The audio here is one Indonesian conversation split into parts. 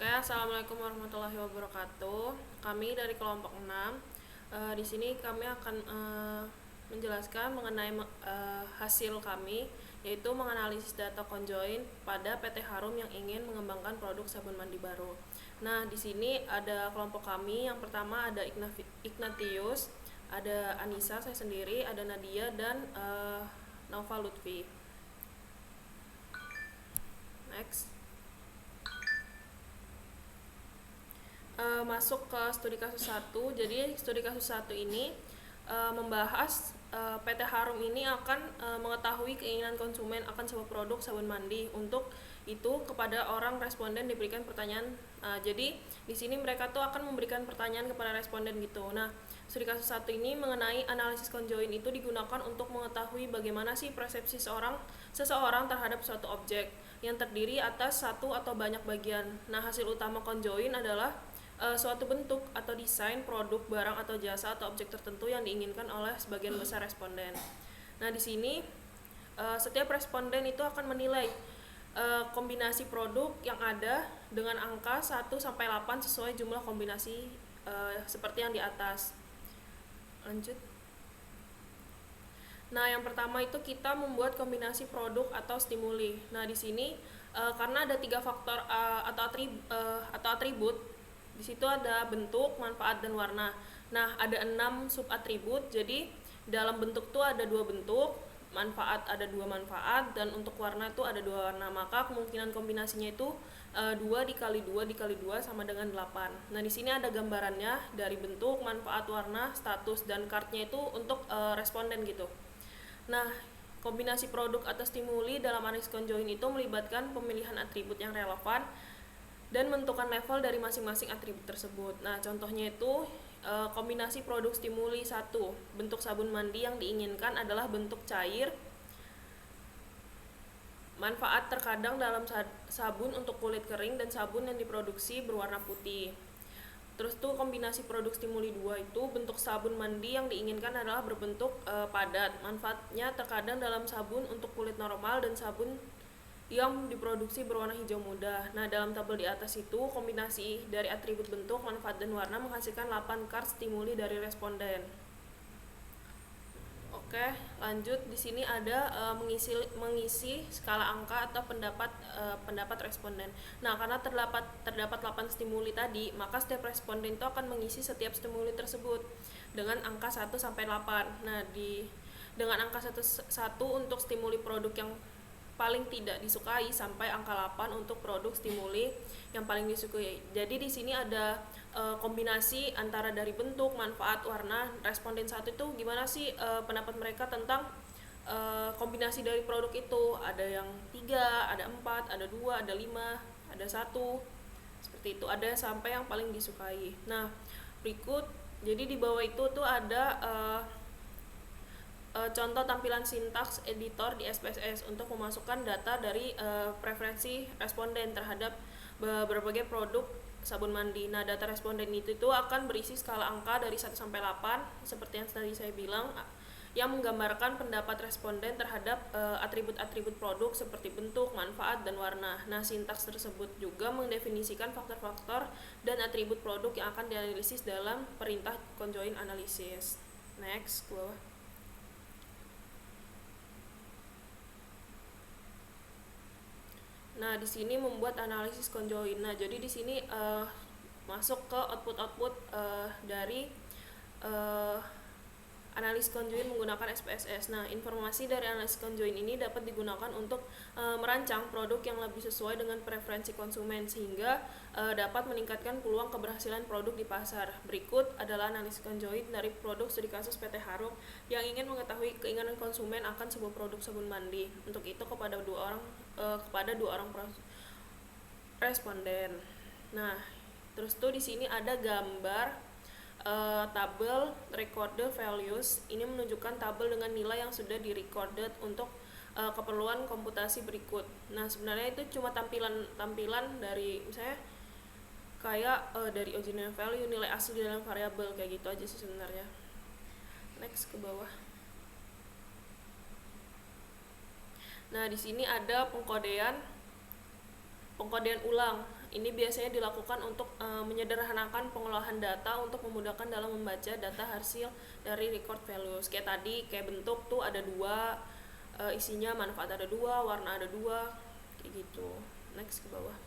Oke, Assalamualaikum warahmatullahi wabarakatuh. Kami dari kelompok 6. Di sini kami akan menjelaskan mengenai hasil kami, yaitu menganalisis data conjoin pada PT Harum yang ingin mengembangkan produk sabun mandi baru. Nah, di sini ada kelompok kami. Yang pertama ada Ignatius, ada Anissa, saya sendiri, ada Nadia, dan Nova Lutfi. Next. Masuk ke studi kasus 1. Jadi studi kasus 1 ini membahas PT Harum ini akan mengetahui keinginan konsumen akan sebuah produk sabun mandi. Untuk itu kepada orang responden diberikan pertanyaan. Jadi di sini mereka tuh akan memberikan pertanyaan kepada responden gitu. Nah, studi kasus 1 ini mengenai analisis conjoin itu digunakan untuk mengetahui bagaimana sih persepsi seseorang terhadap suatu objek yang terdiri atas satu atau banyak bagian. Nah, hasil utama conjoin adalah suatu bentuk atau desain produk, barang atau jasa atau objek tertentu yang diinginkan oleh sebagian besar responden. Nah, di sini setiap responden itu akan menilai kombinasi produk yang ada dengan angka 1 sampai 8 sesuai jumlah kombinasi seperti yang di atas. Lanjut. Nah, yang pertama itu kita membuat kombinasi produk atau stimuli. Nah, di sini karena ada 3 faktor atau atribut. Di situ ada bentuk, manfaat, dan warna. Nah, ada 6 sub atribut. Jadi dalam bentuk tuh ada 2 bentuk, manfaat ada 2 manfaat, dan untuk warna itu ada 2 warna. Maka kemungkinan kombinasinya itu 2 dikali 2 dikali 2 sama dengan 8. Nah, di sini ada gambarannya dari bentuk, manfaat, warna, status, dan kartnya itu untuk responden gitu. Nah, kombinasi produk atau stimuli dalam analisis conjoin itu melibatkan pemilihan atribut yang relevan dan menentukan level dari masing-masing atribut tersebut. Nah, contohnya itu kombinasi produk stimuli 1. Bentuk sabun mandi yang diinginkan adalah bentuk cair. Manfaat terkadang dalam sabun untuk kulit kering dan sabun yang diproduksi berwarna putih. Terus tuh kombinasi produk stimuli 2 itu bentuk sabun mandi yang diinginkan adalah berbentuk padat. Manfaatnya terkadang dalam sabun untuk kulit normal dan sabun yang diproduksi berwarna hijau muda. Nah, dalam tabel di atas itu kombinasi dari atribut bentuk, manfaat, dan warna menghasilkan 8 kart stimuli dari responden. Oke, lanjut. Di sini ada mengisi skala angka atau pendapat responden. Nah, karena terdapat 8 stimuli tadi, maka setiap responden itu akan mengisi setiap stimuli tersebut dengan angka 1 sampai 8. Nah, dengan angka 1 untuk stimuli produk yang paling tidak disukai sampai angka 8 untuk produk stimuli yang paling disukai. Jadi di sini ada kombinasi antara dari bentuk, manfaat, warna. Responden 1 itu gimana sih pendapat mereka tentang kombinasi dari produk itu? Ada yang 3, ada 4, ada 2, ada 5, ada 1. Seperti itu, ada sampai yang paling disukai. Nah, berikut jadi di bawah itu tuh ada contoh tampilan sintaks editor di SPSS untuk memasukkan data dari preferensi responden terhadap berbagai produk sabun mandi. Nah, data responden itu akan berisi skala angka dari 1 sampai 8 seperti yang tadi saya bilang, yang menggambarkan pendapat responden terhadap atribut-atribut produk seperti bentuk, manfaat, dan warna. Nah, sintaks tersebut juga mendefinisikan faktor-faktor dan atribut produk yang akan dianalisis dalam perintah conjoin analysis. Next, ke bawah. Nah, di sini membuat analisis conjoin. Nah, jadi di sini masuk ke output dari analis conjoin menggunakan SPSS. Nah, informasi dari analis conjoin ini dapat digunakan untuk merancang produk yang lebih sesuai dengan preferensi konsumen sehingga dapat meningkatkan peluang keberhasilan produk di pasar. Berikut adalah analis conjoin dari produk studi kasus PT Harum yang ingin mengetahui keinginan konsumen akan sebuah produk sabun mandi. Untuk itu kepada dua orang responden. Nah, terus tuh di sini ada gambar tabel recorded values. Ini menunjukkan tabel dengan nilai yang sudah di-recorded untuk keperluan komputasi berikut. Nah, sebenarnya itu cuma tampilan dari misalnya kayak dari original value, nilai asli dalam variabel kayak gitu aja sih sebenarnya. Next, ke bawah. Nah, di sini ada pengkodean ulang. Ini biasanya dilakukan untuk menyederhanakan pengolahan data untuk memudahkan dalam membaca data hasil dari record values. Kayak tadi, kayak bentuk tuh ada dua, isinya manfaat ada dua, warna ada dua, kayak gitu. Next ke bawah.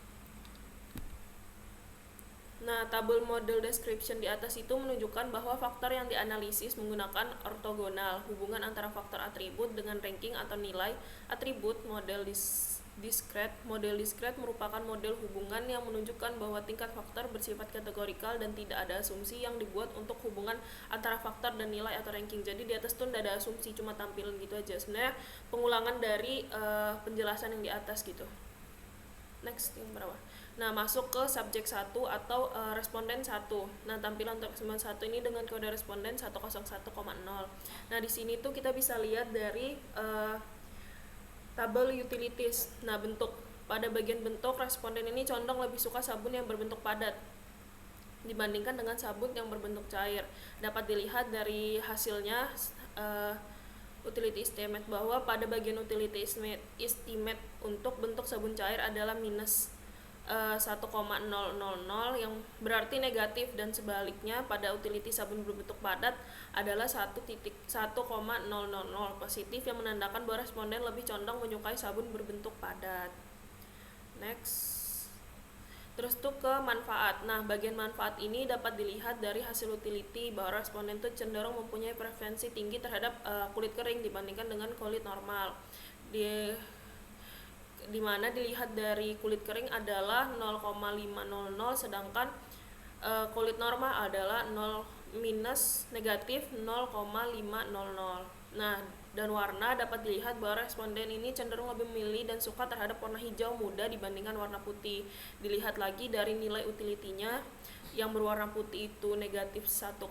Nah, tabel model description di atas itu menunjukkan bahwa faktor yang dianalisis menggunakan ortogonal, hubungan antara faktor atribut dengan ranking atau nilai atribut. Model discrete. Model discrete merupakan model hubungan yang menunjukkan bahwa tingkat faktor bersifat kategorikal dan tidak ada asumsi yang dibuat untuk hubungan antara faktor dan nilai atau ranking. Jadi di atas tuh tidak ada asumsi, cuma tampilan gitu aja. Sebenarnya pengulangan dari penjelasan yang di atas gitu. Next, yang berapa? Nah, masuk ke subjek 1 atau responden 1. Nah, tampilan untuk responden 1 ini dengan kode responden 101,0. Nah, di sini tuh kita bisa lihat dari tabel utilities. Nah, bentuk. Pada bagian bentuk, responden ini condong lebih suka sabun yang berbentuk padat dibandingkan dengan sabun yang berbentuk cair. Dapat dilihat dari hasilnya utility estimate bahwa pada bagian utility estimate untuk bentuk sabun cair adalah minus 1,000 yang berarti negatif, dan sebaliknya pada utility sabun berbentuk padat adalah 1,000 positif yang menandakan bahwa responden lebih condong menyukai sabun berbentuk padat. Next. Terus tuh ke manfaat. Nah, bagian manfaat ini dapat dilihat dari hasil utility bahwa responden tuh cenderung mempunyai preferensi tinggi terhadap kulit kering dibandingkan dengan kulit normal. Di mana dilihat dari kulit kering adalah 0,500, sedangkan kulit normal adalah 0 minus negatif 0,500. Nah, dan warna dapat dilihat bahwa responden ini cenderung lebih memilih dan suka terhadap warna hijau muda dibandingkan warna putih. Dilihat lagi dari nilai utility-nya, yang berwarna putih itu negatif 1,500,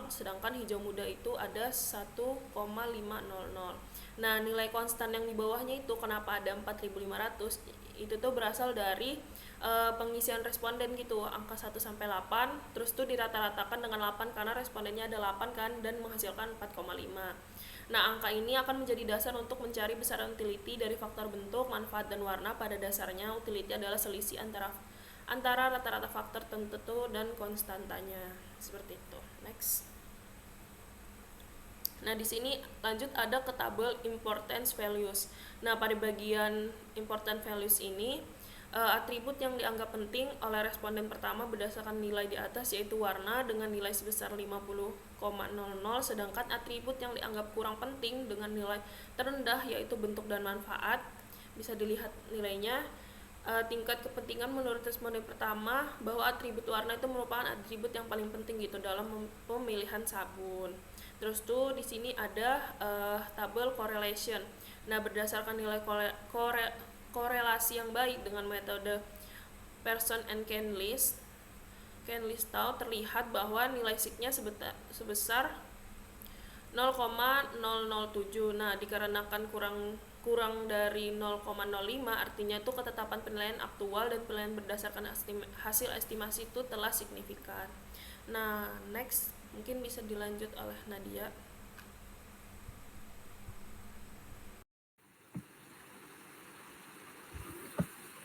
sedangkan hijau muda itu ada 1,500. Nah, nilai konstan yang di bawahnya itu kenapa ada 4.500? Itu tuh berasal dari pengisian responden gitu, angka 1 sampai 8, terus tuh dirata-ratakan dengan 8 karena respondennya ada 8 kan, dan menghasilkan 4,5. Nah, angka ini akan menjadi dasar untuk mencari besaran utility dari faktor bentuk, manfaat, dan warna. Pada dasarnya, utility adalah selisih antara rata-rata faktor tertentu dan konstantanya. Seperti itu. Next. Nah, di sini lanjut ada ke tabel importance values. Nah, pada bagian important values ini atribut yang dianggap penting oleh responden pertama berdasarkan nilai di atas yaitu warna dengan nilai sebesar 50,00, sedangkan atribut yang dianggap kurang penting dengan nilai terendah yaitu bentuk dan manfaat. Bisa dilihat nilainya. Tingkat kepentingan menurut responden pertama bahwa atribut warna itu merupakan atribut yang paling penting gitu dalam pemilihan sabun. Terus tuh di sini ada tabel correlation. Nah, berdasarkan nilai korelasi yang baik dengan metode Pearson and Canlis terlihat bahwa nilai sigma sebesar 0,007. Nah, dikarenakan kurang dari 0,05, artinya itu ketetapan penilaian aktual dan penilaian berdasarkan hasil estimasi itu telah signifikan. Nah, next mungkin bisa dilanjut oleh Nadia.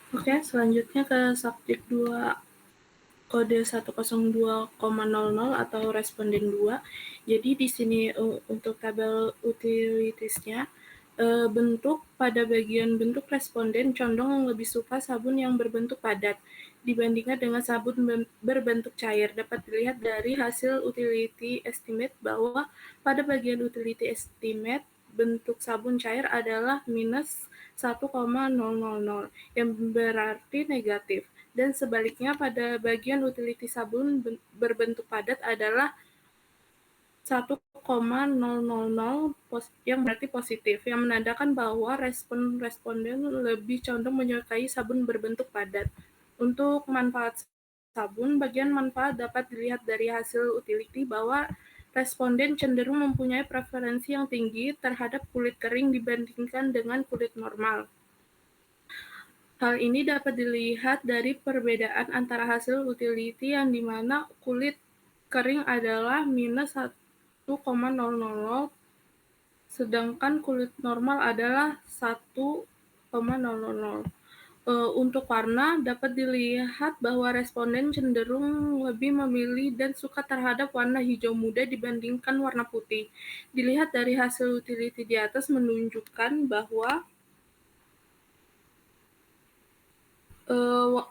Oke, selanjutnya ke subjek 2 kode 102,00 atau responden 2. Jadi di sini untuk tabel utilitiesnya, bentuk pada bagian bentuk responden condong lebih suka sabun yang berbentuk padat dibandingkan dengan sabun berbentuk cair. Dapat dilihat dari hasil utility estimate bahwa pada bagian utility estimate bentuk sabun cair adalah minus 1,000 yang berarti negatif, dan sebaliknya pada bagian utility sabun berbentuk padat adalah 1,000 yang berarti positif, yang menandakan bahwa responden lebih condong menyukai sabun berbentuk padat. Untuk manfaat sabun, bagian manfaat dapat dilihat dari hasil utility bahwa responden cenderung mempunyai preferensi yang tinggi terhadap kulit kering dibandingkan dengan kulit normal. Hal ini dapat dilihat dari perbedaan antara hasil utility yang dimana kulit kering adalah minus 1,000, sedangkan kulit normal adalah 1,000. Untuk warna, dapat dilihat bahwa responden cenderung lebih memilih dan suka terhadap warna hijau muda dibandingkan warna putih. Dilihat dari hasil utility di atas menunjukkan bahwa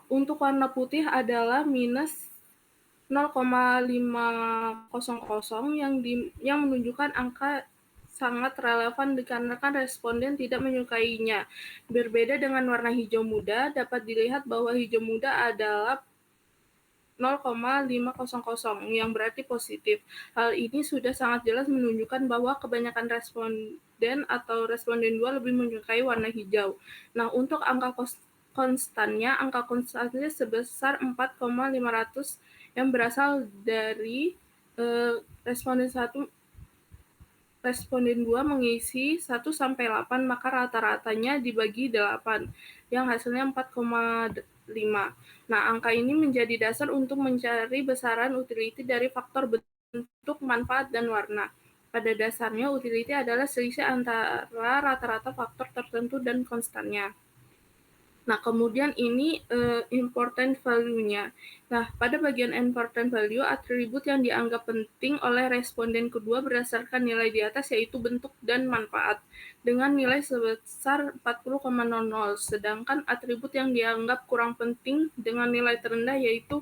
untuk warna putih adalah minus 0,500 yang menunjukkan angka sangat relevan dikarenakan responden tidak menyukainya. Berbeda dengan warna hijau muda, dapat dilihat bahwa hijau muda adalah 0,500 yang berarti positif. Hal ini sudah sangat jelas menunjukkan bahwa kebanyakan responden atau responden 2 lebih menyukai warna hijau. Nah, untuk angka konstannya sebesar 4,500 yang berasal dari responden 1 responden 2 mengisi 1 sampai 8, maka rata-ratanya dibagi 8, yang hasilnya 4,5. Nah, angka ini menjadi dasar untuk mencari besaran utility dari faktor bentuk, manfaat, dan warna. Pada dasarnya, utility adalah selisih antara rata-rata faktor tertentu dan konstannya. Nah, kemudian ini important value-nya. Nah, pada bagian important value, atribut yang dianggap penting oleh responden kedua berdasarkan nilai di atas yaitu bentuk dan manfaat dengan nilai sebesar 40,00, sedangkan atribut yang dianggap kurang penting dengan nilai terendah yaitu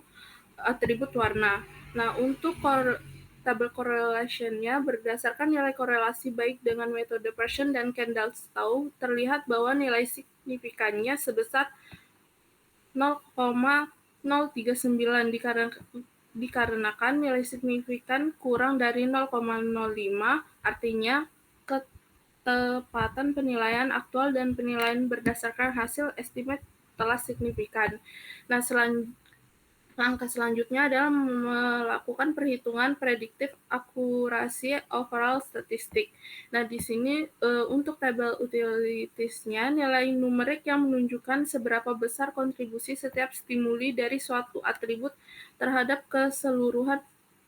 atribut warna. Nah, untuk tabel correlation-nya berdasarkan nilai korelasi baik dengan metode Pearson dan Kendall-Stowe, terlihat bahwa nilai signifikannya sebesar 0,039 dikarenakan nilai signifikan kurang dari 0,05, artinya ketepatan penilaian aktual dan penilaian berdasarkan hasil estimate telah signifikan. Nah, langkah selanjutnya adalah melakukan perhitungan prediktif akurasi overall statistik. Nah, di sini untuk tabel utilities-nya, nilai numerik yang menunjukkan seberapa besar kontribusi setiap stimuli dari suatu atribut terhadap keseluruhan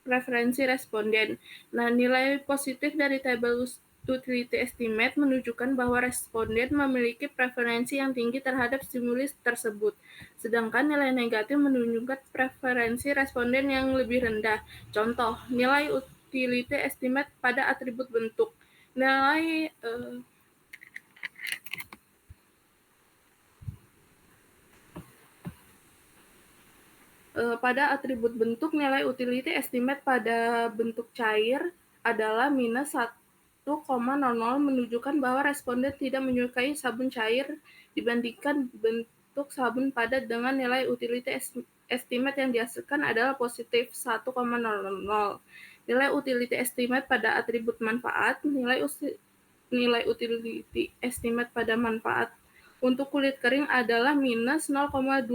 preferensi responden. Nah, nilai positif dari tabel utility estimate menunjukkan bahwa responden memiliki preferensi yang tinggi terhadap stimulus tersebut. Sedangkan nilai negatif menunjukkan preferensi responden yang lebih rendah. Contoh, nilai utility estimate pada atribut bentuk. Nilai pada atribut bentuk, nilai utility estimate pada bentuk cair adalah minus 1,00 menunjukkan bahwa responden tidak menyukai sabun cair dibandingkan bentuk sabun padat dengan nilai utility estimate yang dihasilkan adalah positif 1,00. Nilai utility estimate pada atribut manfaat, nilai utility estimate pada manfaat untuk kulit kering adalah minus 0,250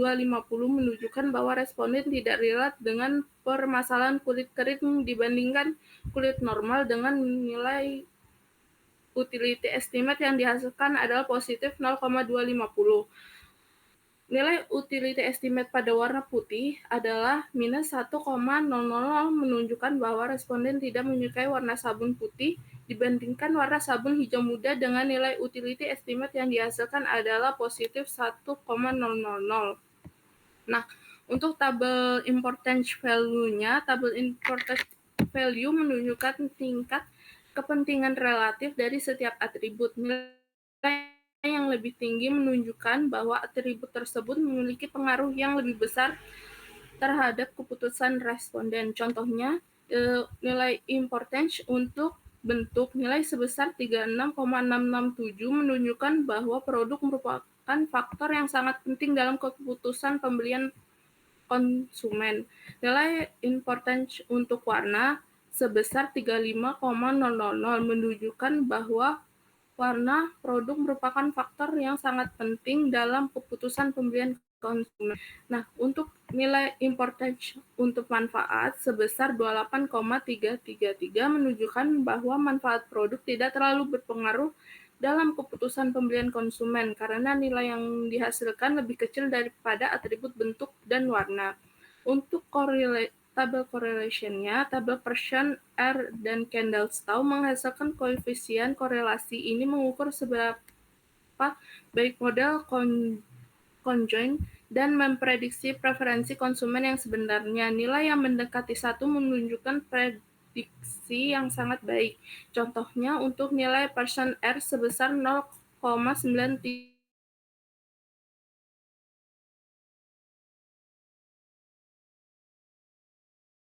menunjukkan bahwa responden tidak relate dengan permasalahan kulit kering dibandingkan kulit normal dengan nilai utility estimate yang dihasilkan adalah positif 0,250. Nilai utility estimate pada warna putih adalah minus 1,00 menunjukkan bahwa responden tidak menyukai warna sabun putih dibandingkan warna sabun hijau muda dengan nilai utility estimate yang dihasilkan adalah positif 1,000. Nah, untuk tabel importance value-nya, tabel importance value menunjukkan tingkat kepentingan relatif dari setiap atribut. Nilai yang lebih tinggi menunjukkan bahwa atribut tersebut memiliki pengaruh yang lebih besar terhadap keputusan responden. Contohnya, nilai importance untuk bentuk nilai sebesar 36,667 menunjukkan bahwa produk merupakan faktor yang sangat penting dalam keputusan pembelian konsumen. Nilai importance untuk warna sebesar 35,000 menunjukkan bahwa warna produk merupakan faktor yang sangat penting dalam keputusan pembelian konsumen. Nah, untuk nilai importance untuk manfaat sebesar 28,333 menunjukkan bahwa manfaat produk tidak terlalu berpengaruh dalam keputusan pembelian konsumen karena nilai yang dihasilkan lebih kecil daripada atribut bentuk dan warna. Untuk tabel correlation-nya, tabel Pearson, R, dan Kendall-Stowe menghasilkan koefisien korelasi ini mengukur seberapa baik model conjoint dan memprediksi preferensi konsumen yang sebenarnya. Nilai yang mendekati 1 menunjukkan prediksi yang sangat baik. Contohnya untuk nilai Pearson R sebesar 0,93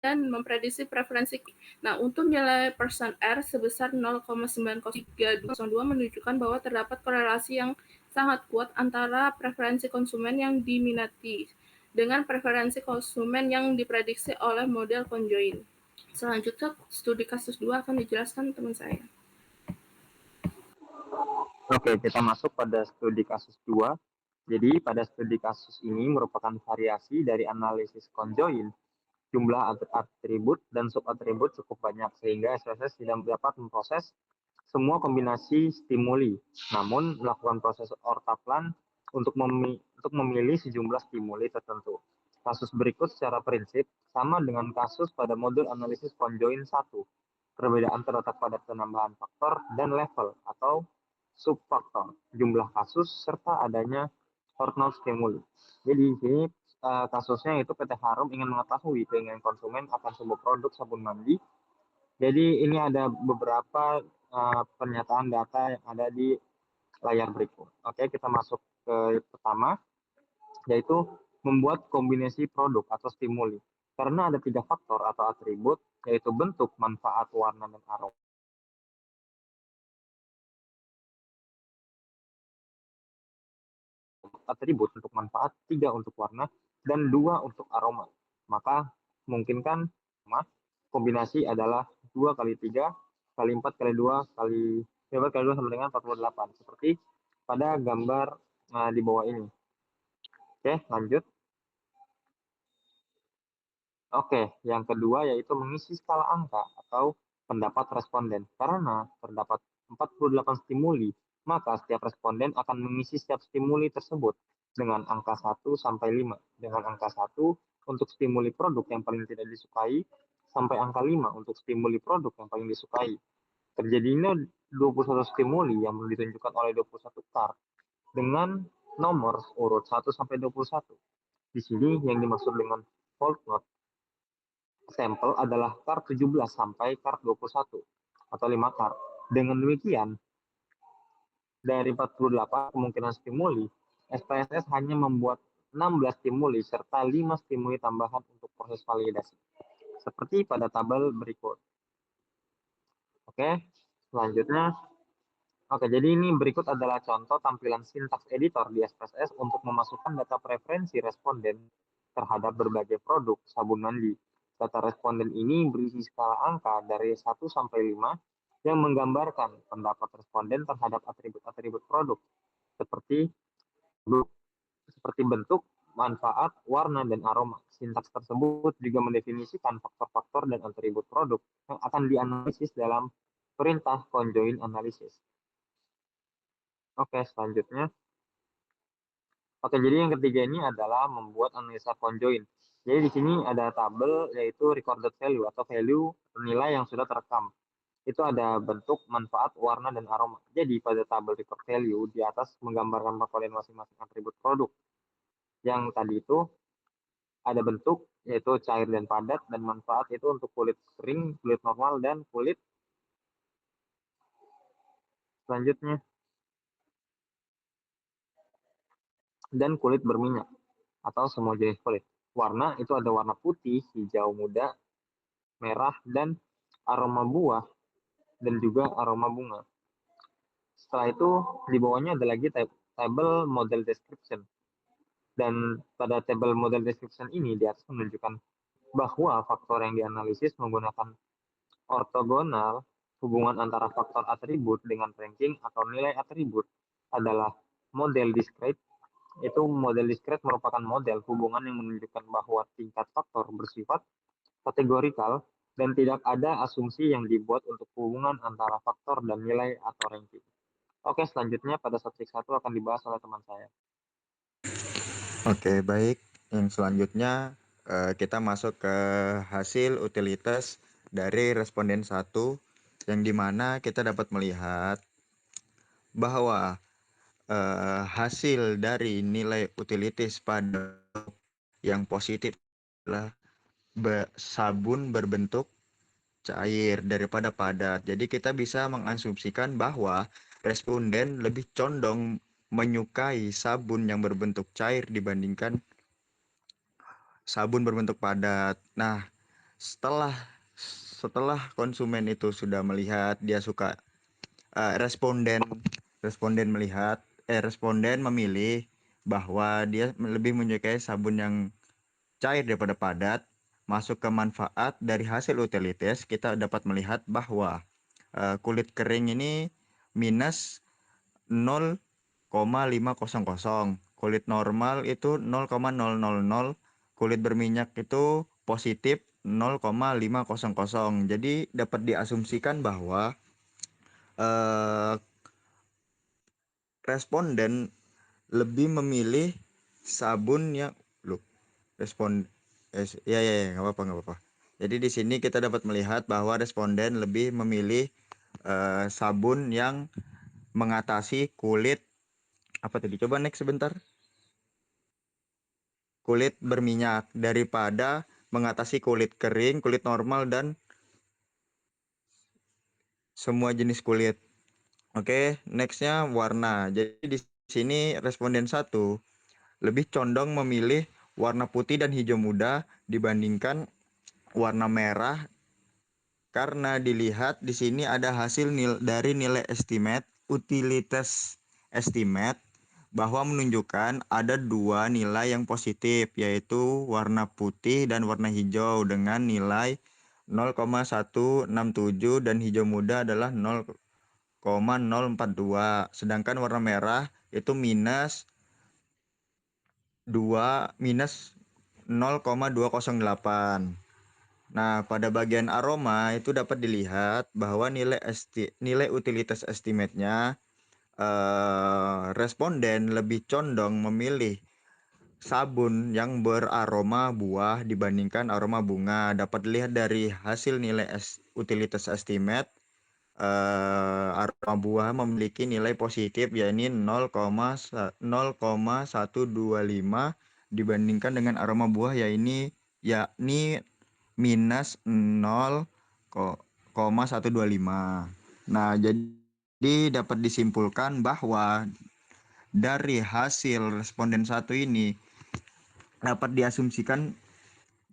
dan memprediksi preferensi. Nah, untuk nilai Pearson R sebesar 0,90302 menunjukkan bahwa terdapat korelasi yang sangat kuat antara preferensi konsumen yang diminati dengan preferensi konsumen yang diprediksi oleh model conjoint. Selanjutnya, studi kasus 2 akan dijelaskan teman saya. Oke, kita masuk pada studi kasus 2. Jadi, pada studi kasus ini merupakan variasi dari analisis conjoint. Jumlah atribut dan subatribut cukup banyak, sehingga SPSS tidak dapat memproses semua kombinasi stimuli, namun melakukan proses ortaplan untuk memilih sejumlah stimuli tertentu. Kasus berikut secara prinsip sama dengan kasus pada modul analisis conjoint 1. Perbedaan terletak pada penambahan faktor dan level atau subfaktor, jumlah kasus, serta adanya hormone stimuli. Jadi di sini kasusnya itu PT Harum ingin mengetahui keinginan konsumen akan sebuah produk sabun mandi. Jadi ini ada beberapa pernyataan data yang ada di layar berikut. Oke, kita masuk ke pertama, yaitu membuat kombinasi produk atau stimuli. Karena ada 3 faktor atau atribut, yaitu bentuk, manfaat, warna, dan aroma. Atribut untuk manfaat, 3 untuk warna, dan 2 untuk aroma. Maka memungkinkan kombinasi adalah 2 kali 3 kali 4 kali 2 kali 2 kali 2 sama dengan 48. Seperti pada gambar di bawah ini. Oke, lanjut. Oke, yang kedua yaitu mengisi skala angka atau pendapat responden. Karena terdapat 48 stimuli, maka setiap responden akan mengisi setiap stimuli tersebut dengan angka 1 sampai 5. Dengan angka 1 untuk stimuli produk yang paling tidak disukai, sampai angka 5 untuk stimuli produk yang paling disukai. Terjadinya 21 stimuli yang ditunjukkan oleh 21 card dengan nomor urut 1 sampai 21. Di sini yang dimaksud dengan fault note sampel adalah card 17 sampai card 21 atau 5 card. Dengan demikian, dari 48 kemungkinan stimuli, SPSS hanya membuat 16 stimuli serta 5 stimuli tambahan untuk proses validasi. Seperti pada tabel berikut. Oke, selanjutnya. Oke, jadi ini berikut adalah contoh tampilan sintaks editor di SPSS untuk memasukkan data preferensi responden terhadap berbagai produk sabun mandi. Data responden ini berisi skala angka dari 1 sampai 5 yang menggambarkan pendapat responden terhadap atribut-atribut produk seperti bentuk, manfaat, warna, dan aroma. Sintaks tersebut juga mendefinisikan faktor-faktor dan atribut produk yang akan dianalisis dalam perintah conjoint analysis. Oke, selanjutnya. Oke, jadi yang ketiga ini adalah membuat analisa conjoint. Jadi di sini ada tabel yaitu recorded value atau value nilai yang sudah terekam. Itu ada bentuk, manfaat, warna, dan aroma. Jadi pada tabel record value di atas menggambarkan pakolen masing-masing atribut produk. Yang tadi itu ada bentuk yaitu cair dan padat, dan manfaat itu untuk kulit kering, kulit normal, dan kulit selanjutnya dan kulit berminyak atau semua jenis kulit. Warna itu ada warna putih, hijau muda, merah, dan aroma buah, dan juga aroma bunga. Setelah itu di bawahnya ada lagi table model description. Dan pada table model description ini di atas menunjukkan bahwa faktor yang dianalisis menggunakan ortogonal. Hubungan antara faktor atribut dengan ranking atau nilai atribut adalah model discrete. Itu model discrete merupakan model hubungan yang menunjukkan bahwa tingkat faktor bersifat kategorikal dan tidak ada asumsi yang dibuat untuk hubungan antara faktor dan nilai atau ranking. Oke, selanjutnya pada subjek 1 akan dibahas oleh teman saya. Oke, baik. Yang selanjutnya kita masuk ke hasil utilitas dari responden 1, yang dimana kita dapat melihat bahwa hasil dari nilai utilitas pada yang positif adalah sabun berbentuk cair daripada padat. Jadi kita bisa mengasumsikan bahwa responden lebih condong menyukai sabun yang berbentuk cair dibandingkan sabun berbentuk padat. Nah, setelah setelah konsumen itu sudah melihat dia suka responden memilih bahwa dia lebih menyukai sabun yang cair daripada padat. Masuk ke manfaat dari hasil utilitas, kita dapat melihat bahwa kulit kering ini minus 0,500, kulit normal itu 0,000, kulit berminyak itu positif 0,500. Jadi dapat diasumsikan bahwa eh, responden lebih memilih sabun yang loh, respon ya nggak apa-apa. Jadi di sini kita dapat melihat bahwa responden lebih memilih sabun yang mengatasi kulit apa tadi, coba next sebentar, kulit berminyak daripada mengatasi kulit kering, kulit normal, dan semua jenis kulit. Oke, nextnya warna. Jadi di sini responden 1 lebih condong memilih warna putih dan hijau muda dibandingkan warna merah, karena dilihat di sini ada hasil dari nilai utilitas estimate bahwa menunjukkan ada dua nilai yang positif, yaitu warna putih dan warna hijau dengan nilai 0,167 dan hijau muda adalah 0,042. Sedangkan warna merah itu minus 0,208. Nah, pada bagian aroma itu dapat dilihat bahwa nilai utilitas estimate-nya responden lebih condong memilih sabun yang beraroma buah dibandingkan aroma bunga. Dapat dilihat dari hasil nilai utilitas estimate, aroma buah memiliki nilai positif yakni 0,125 dibandingkan dengan aroma buah yakni minus 0,125. Nah, jadi dapat disimpulkan bahwa dari hasil responden 1 ini dapat diasumsikan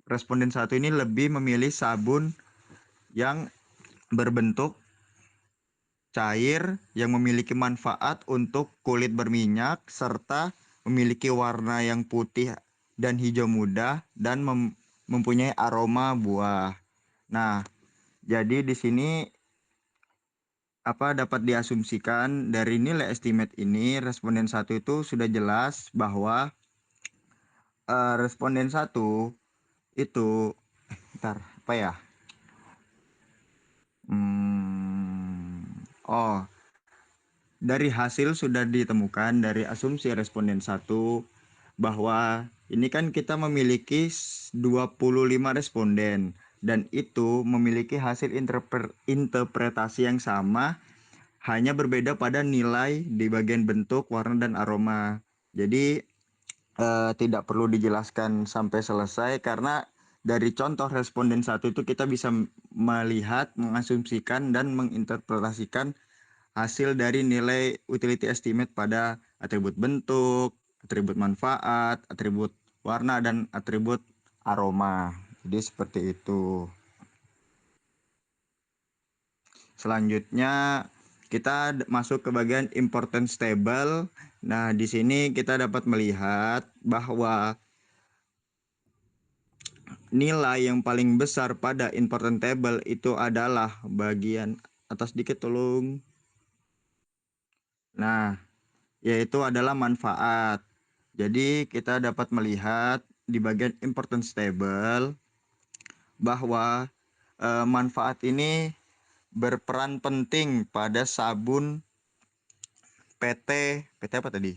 responden 1 ini lebih memilih sabun yang berbentuk cair yang memiliki manfaat untuk kulit berminyak serta memiliki warna yang putih dan hijau muda dan mempunyai aroma buah. Nah, jadi di sini dapat diasumsikan dari nilai estimate ini responden 1 itu sudah jelas bahwa responden 1 itu dari hasil sudah ditemukan dari asumsi responden 1 bahwa ini kan kita memiliki 25 responden dan itu memiliki hasil interpretasi yang sama, hanya berbeda pada nilai di bagian bentuk, warna, dan aroma. Jadi tidak perlu dijelaskan sampai selesai karena dari contoh responden 1 itu kita bisa melihat, mengasumsikan, dan menginterpretasikan hasil dari nilai utility estimate pada atribut bentuk, atribut manfaat, atribut warna, dan atribut aroma. Jadi seperti itu. Selanjutnya kita masuk ke bagian importance table. Nah, di sini kita dapat melihat bahwa nilai yang paling besar pada importance table itu adalah bagian atas dikit tolong. Nah, yaitu adalah manfaat. Jadi kita dapat melihat di bagian importance table bahwa manfaat ini berperan penting pada sabun PT apa tadi?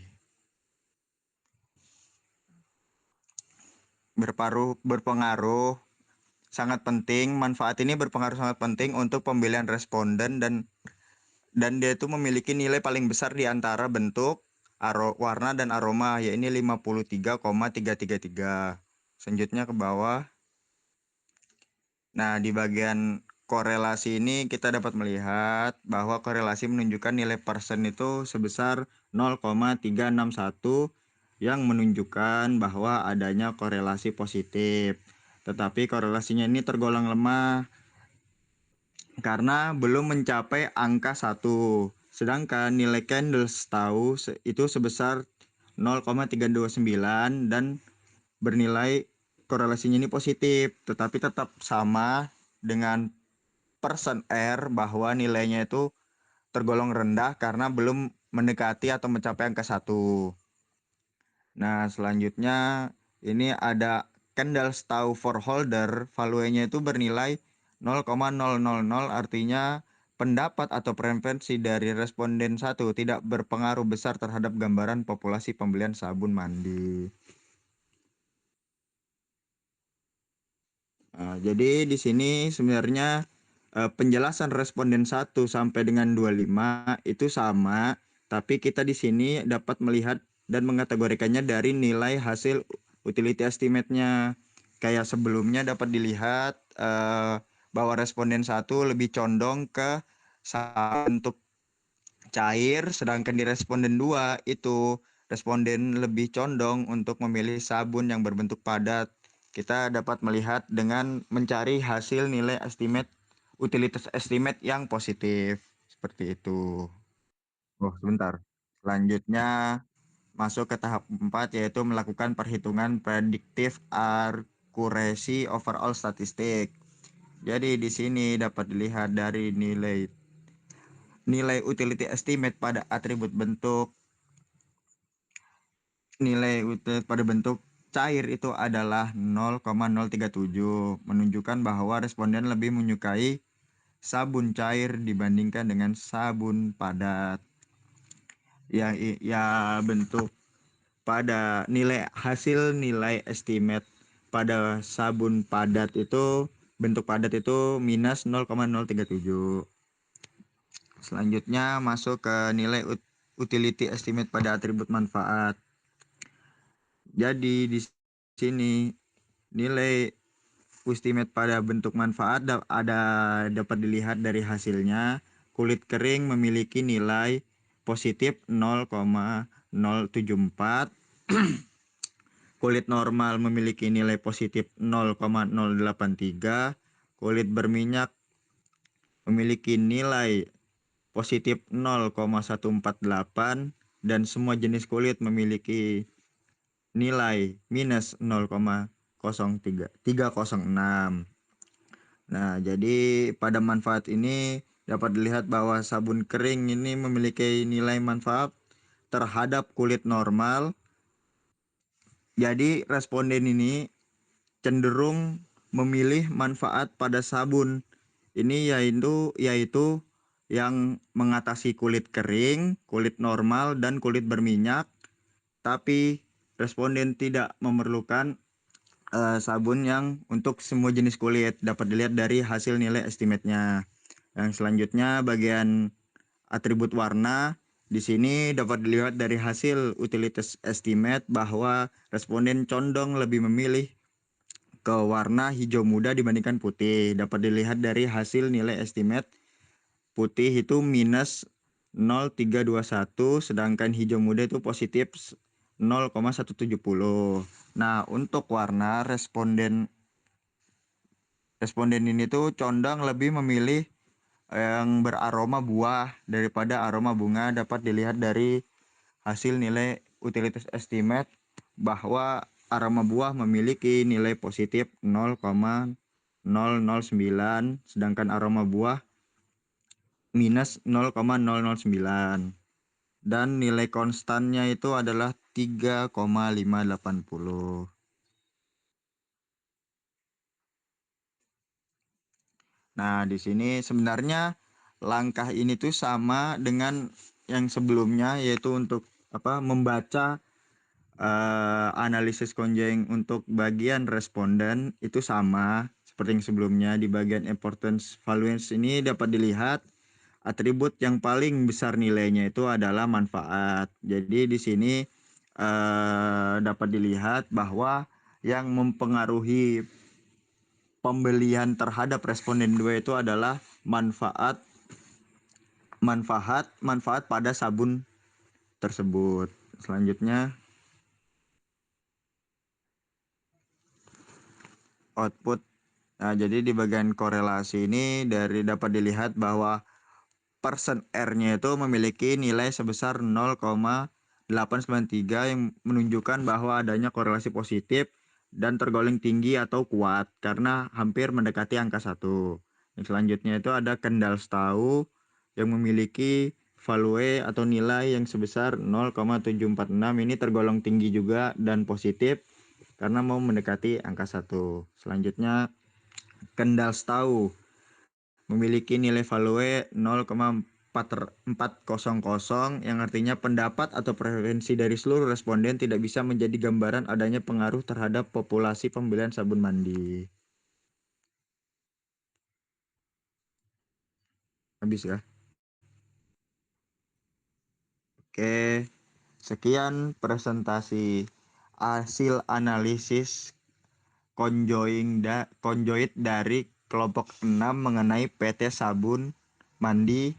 Berpengaruh sangat penting. Manfaat ini berpengaruh sangat penting untuk pemilihan responden dan dia itu memiliki nilai paling besar di antara bentuk, warna dan aroma, yaitu 53,333. Selanjutnya ke bawah. Nah, di bagian korelasi ini kita dapat melihat bahwa korelasi menunjukkan nilai persen itu sebesar 0,361 yang menunjukkan bahwa adanya korelasi positif. Tetapi korelasinya ini tergolong lemah karena belum mencapai angka 1. Sedangkan nilai candles tahu itu sebesar 0,329 dan bernilai korelasinya ini positif, tetapi tetap sama dengan persen R bahwa nilainya itu tergolong rendah karena belum mendekati atau mencapai angka 1. Nah, selanjutnya ini ada Candlestick for holder, value-nya itu bernilai 0,000, artinya pendapat atau preferensi dari responden 1 tidak berpengaruh besar terhadap gambaran populasi pembelian sabun mandi. Nah, jadi di sini sebenarnya penjelasan responden 1 sampai dengan 25 itu sama, tapi kita di sini dapat melihat dan mengategorikannya dari nilai hasil utility estimate-nya. Kayak sebelumnya dapat dilihat bahwa responden 1 lebih condong ke bentuk cair, sedangkan di responden 2 itu responden lebih condong untuk memilih sabun yang berbentuk padat. Kita dapat melihat dengan mencari hasil nilai utilitas estimate yang positif. Seperti itu. Oh, sebentar. Selanjutnya masuk ke tahap 4, yaitu melakukan perhitungan predictive accuracy overall statistik. Jadi di sini dapat dilihat dari nilai utility estimate pada atribut bentuk. Nilai utility pada bentuk cair itu adalah 0,037, menunjukkan bahwa responden lebih menyukai sabun cair dibandingkan dengan sabun padat. Ya bentuk pada hasil nilai estimate pada sabun padat itu, bentuk padat itu minus 0,037. Selanjutnya masuk ke nilai utility estimate pada atribut manfaat. Jadi di sini nilai estimate pada bentuk manfaat dapat dilihat dari hasilnya. Kulit kering memiliki nilai positif 0,074. Kulit normal memiliki nilai positif 0,083. Kulit berminyak memiliki nilai positif 0,148 dan semua jenis kulit memiliki nilai minus 0,306. Nah, jadi pada manfaat ini dapat dilihat bahwa sabun kering ini memiliki nilai manfaat terhadap kulit normal. Jadi responden ini cenderung memilih manfaat pada sabun ini yaitu yang mengatasi kulit kering, kulit normal, dan kulit berminyak. Tapi responden tidak memerlukan sabun yang untuk semua jenis kulit. Dapat dilihat dari hasil nilai estimate-nya. Yang selanjutnya bagian atribut warna. Di sini dapat dilihat dari hasil utilitas estimate bahwa responden condong lebih memilih ke warna hijau muda dibandingkan putih. Dapat dilihat dari hasil nilai estimate putih itu minus 0,321, sedangkan hijau muda itu positif 0,170. Nah, untuk warna responden ini tuh condong lebih memilih yang beraroma buah daripada aroma bunga. Dapat dilihat dari hasil nilai utilitas estimate bahwa aroma buah memiliki nilai positif 0,009, sedangkan aroma buah minus 0,009. Dan nilai konstannya itu adalah 3,580. Nah, di sini sebenarnya langkah ini tuh sama dengan yang sebelumnya, yaitu untuk membaca analisis konjeng untuk bagian responden itu sama seperti yang sebelumnya. Di bagian importance values ini dapat dilihat atribut yang paling besar nilainya itu adalah manfaat. Jadi di sini dapat dilihat bahwa yang mempengaruhi pembelian terhadap responden 2 itu adalah manfaat pada sabun tersebut. Selanjutnya output. Nah, jadi di bagian korelasi ini dapat dilihat bahwa persen R-nya itu memiliki nilai sebesar 0,893 yang menunjukkan bahwa adanya korelasi positif dan tergolong tinggi atau kuat karena hampir mendekati angka 1. Yang selanjutnya itu ada Kendall-Stau yang memiliki value atau nilai yang sebesar 0,746. Ini tergolong tinggi juga dan positif karena mau mendekati angka 1. Selanjutnya Kendall-Stau memiliki nilai value 0,400 yang artinya pendapat atau preferensi dari seluruh responden tidak bisa menjadi gambaran adanya pengaruh terhadap populasi pembelian sabun mandi. Habis ya? Oke, sekian presentasi hasil analisis konjoid dari kelompok 6 mengenai PT Sabun Mandi.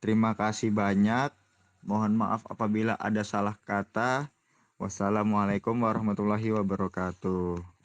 Terima kasih banyak. Mohon maaf apabila ada salah kata. Wassalamualaikum warahmatullahi wabarakatuh.